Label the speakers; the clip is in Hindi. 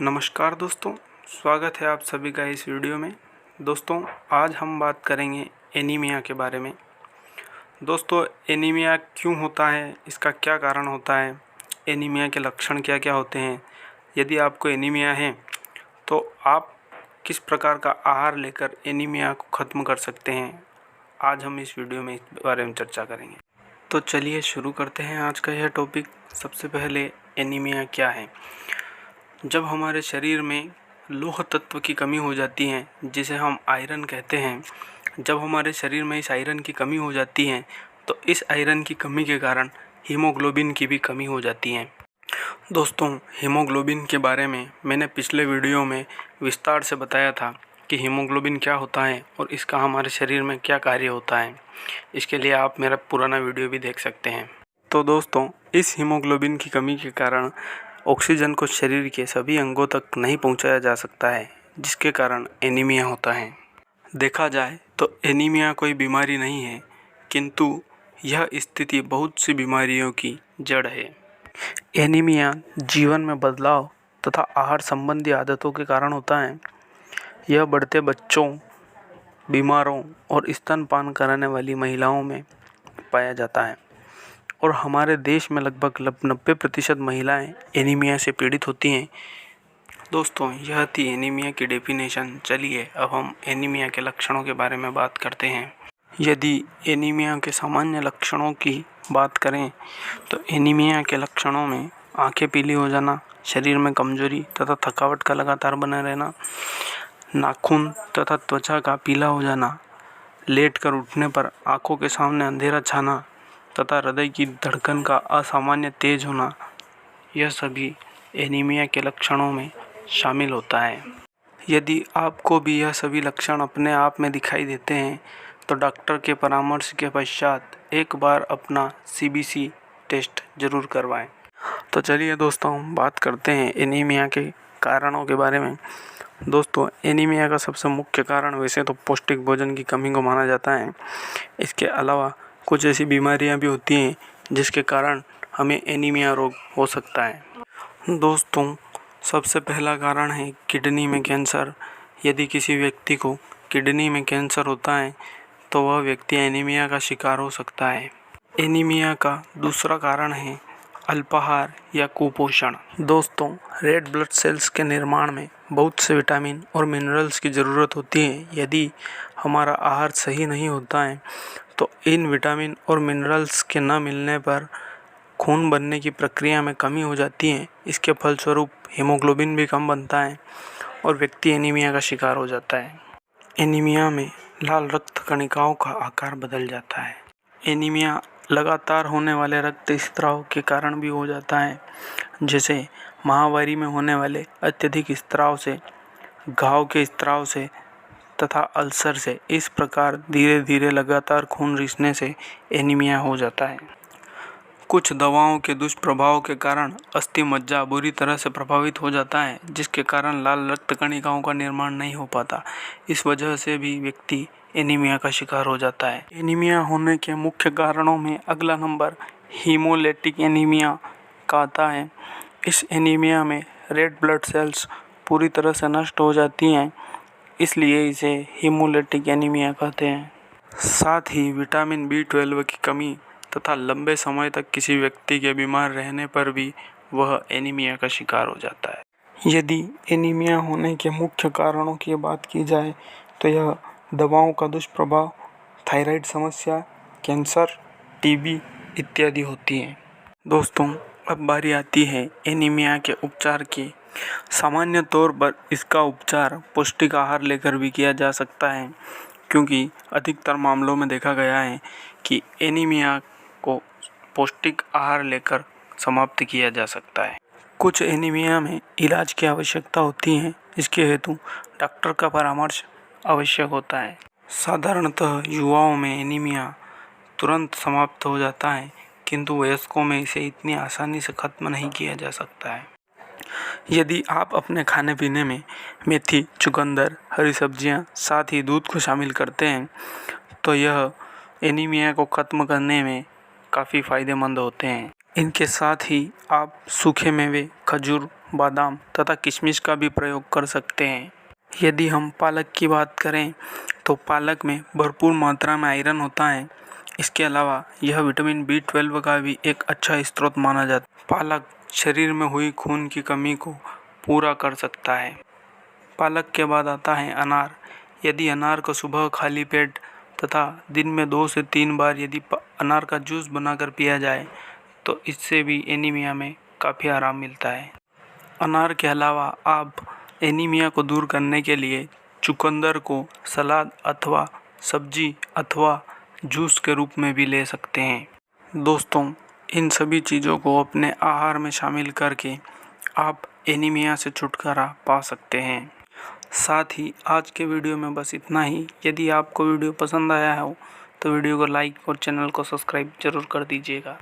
Speaker 1: नमस्कार दोस्तों, स्वागत है आप सभी का इस वीडियो में। दोस्तों, आज हम बात करेंगे एनीमिया के बारे में। दोस्तों, एनीमिया क्यों होता है, इसका क्या कारण होता है, एनीमिया के लक्षण क्या क्या होते हैं, यदि आपको एनीमिया है तो आप किस प्रकार का आहार लेकर एनीमिया को ख़त्म कर सकते हैं, आज हम इस वीडियो में इस बारे में चर्चा करेंगे। तो चलिए शुरू करते हैं आज का यह टॉपिक। सबसे पहले एनीमिया क्या है। जब हमारे शरीर में लोह तत्व की कमी हो जाती है, जिसे हम आयरन कहते हैं, जब हमारे शरीर में इस आयरन की कमी हो जाती है तो इस आयरन की कमी के कारण हीमोग्लोबिन की भी कमी हो जाती है। दोस्तों, हीमोग्लोबिन के बारे में मैंने पिछले वीडियो में विस्तार से बताया था कि हीमोग्लोबिन क्या होता है और इसका हमारे शरीर में क्या कार्य होता है। इसके लिए आप मेरा पुराना वीडियो भी देख सकते हैं। तो दोस्तों, इस हीमोग्लोबिन की कमी के कारण ऑक्सीजन को शरीर के सभी अंगों तक नहीं पहुंचाया जा सकता है, जिसके कारण एनीमिया होता है। देखा जाए तो एनीमिया कोई बीमारी नहीं है, किंतु यह स्थिति बहुत सी बीमारियों की जड़ है। एनीमिया जीवन में बदलाव तथा आहार संबंधी आदतों के कारण होता है। यह बढ़ते बच्चों, बीमारों और स्तनपान कराने वाली महिलाओं में पाया जाता है और हमारे देश में लगभग 90% महिलाएं एनीमिया से पीड़ित होती हैं। दोस्तों, यह थी एनीमिया की डेफिनेशन। चलिए अब हम एनीमिया के लक्षणों के बारे में बात करते हैं। यदि एनीमिया के सामान्य लक्षणों की बात करें तो एनीमिया के लक्षणों में आंखें पीली हो जाना, शरीर में कमजोरी तथा थकावट का लगातार बना रहना, नाखून तथा त्वचा का पीला हो जाना, लेट कर उठने पर आंखों के सामने अंधेरा छाना तथा हृदय की धड़कन का असामान्य तेज होना, यह सभी एनीमिया के लक्षणों में शामिल होता है। यदि आपको भी यह सभी लक्षण अपने आप में दिखाई देते हैं तो डॉक्टर के परामर्श के पश्चात एक बार अपना CBC टेस्ट जरूर करवाएं। तो चलिए दोस्तों, हम बात करते हैं एनीमिया के कारणों के बारे में। दोस्तों, एनीमिया का सबसे मुख्य कारण वैसे तो पौष्टिक भोजन की कमी को माना जाता है। इसके अलावा कुछ ऐसी बीमारियां भी होती हैं जिसके कारण हमें एनीमिया रोग हो सकता है। दोस्तों, सबसे पहला कारण है किडनी में कैंसर। यदि किसी व्यक्ति को किडनी में कैंसर होता है तो वह व्यक्ति एनीमिया का शिकार हो सकता है। एनीमिया का दूसरा कारण है अल्पाहार या कुपोषण। दोस्तों, रेड ब्लड सेल्स के निर्माण में बहुत से विटामिन और मिनरल्स की ज़रूरत होती है। यदि हमारा आहार सही नहीं होता है तो इन विटामिन और मिनरल्स के न मिलने पर खून बनने की प्रक्रिया में कमी हो जाती है। इसके फलस्वरूप हीमोग्लोबिन भी कम बनता है और व्यक्ति एनीमिया का शिकार हो जाता है। एनीमिया में लाल रक्त कणिकाओं का आकार बदल जाता है। एनीमिया लगातार होने वाले रक्त स्त्राव के कारण भी हो जाता है, जैसे माहवारी में होने वाले अत्यधिक स्त्राव से, घाव के स्त्राव से तथा अल्सर से। इस प्रकार धीरे धीरे लगातार खून रिसने से एनीमिया हो जाता है। कुछ दवाओं के दुष्प्रभाव के कारण अस्थि मज्जा बुरी तरह से प्रभावित हो जाता है, जिसके कारण लाल रक्त कणिकाओं का निर्माण नहीं हो पाता। इस वजह से भी व्यक्ति एनीमिया का शिकार हो जाता है। एनीमिया होने के मुख्य कारणों में अगला नंबर हीमोलिटिक एनीमिया का आता है। इस एनीमिया में रेड ब्लड सेल्स पूरी तरह से नष्ट हो जाती हैं, इसलिए इसे हीमोलिटिक एनीमिया कहते हैं। साथ ही विटामिन B12 की कमी तथा लंबे समय तक किसी व्यक्ति के बीमार रहने पर भी वह एनीमिया का शिकार हो जाता है। यदि एनीमिया होने के मुख्य कारणों की बात की जाए तो यह दवाओं का दुष्प्रभाव, थायराइड समस्या, कैंसर, TB इत्यादि होती हैं। दोस्तों, अब बारी आती है एनीमिया के उपचार की। सामान्य तौर पर इसका उपचार पौष्टिक आहार लेकर भी किया जा सकता है, क्योंकि अधिकतर मामलों में देखा गया है कि एनीमिया को पौष्टिक आहार लेकर समाप्त किया जा सकता है। कुछ एनीमिया में इलाज की आवश्यकता होती है, इसके हेतु डॉक्टर का परामर्श आवश्यक होता है। साधारणतः युवाओं में एनीमिया तुरंत समाप्त हो जाता है, किंतु वयस्कों में इसे इतनी आसानी से खत्म नहीं किया जा सकता है। यदि आप अपने खाने पीने में मेथी, चुकंदर, हरी सब्जियां, साथ ही दूध को शामिल करते हैं तो यह एनीमिया को खत्म करने में काफ़ी फायदेमंद होते हैं। इनके साथ ही आप सूखे मेवे, खजूर, बादाम तथा किशमिश का भी प्रयोग कर सकते हैं। यदि हम पालक की बात करें तो पालक में भरपूर मात्रा में आयरन होता है। इसके अलावा यह विटामिन B12 का भी एक अच्छा स्रोत माना जाता है। पालक शरीर में हुई खून की कमी को पूरा कर सकता है। पालक के बाद आता है अनार। यदि अनार को सुबह खाली पेट तथा दिन में 2 से 3 बार यदि अनार का जूस बनाकर पिया जाए तो इससे भी एनीमिया में काफ़ी आराम मिलता है। अनार के अलावा आप एनीमिया को दूर करने के लिए चुकंदर को सलाद अथवा सब्जी अथवा जूस के रूप में भी ले सकते हैं। दोस्तों, इन सभी चीज़ों को अपने आहार में शामिल करके आप एनीमिया से छुटकारा पा सकते हैं। साथ ही आज के वीडियो में बस इतना ही। यदि आपको वीडियो पसंद आया हो तो वीडियो को लाइक और चैनल को सब्सक्राइब जरूर कर दीजिएगा।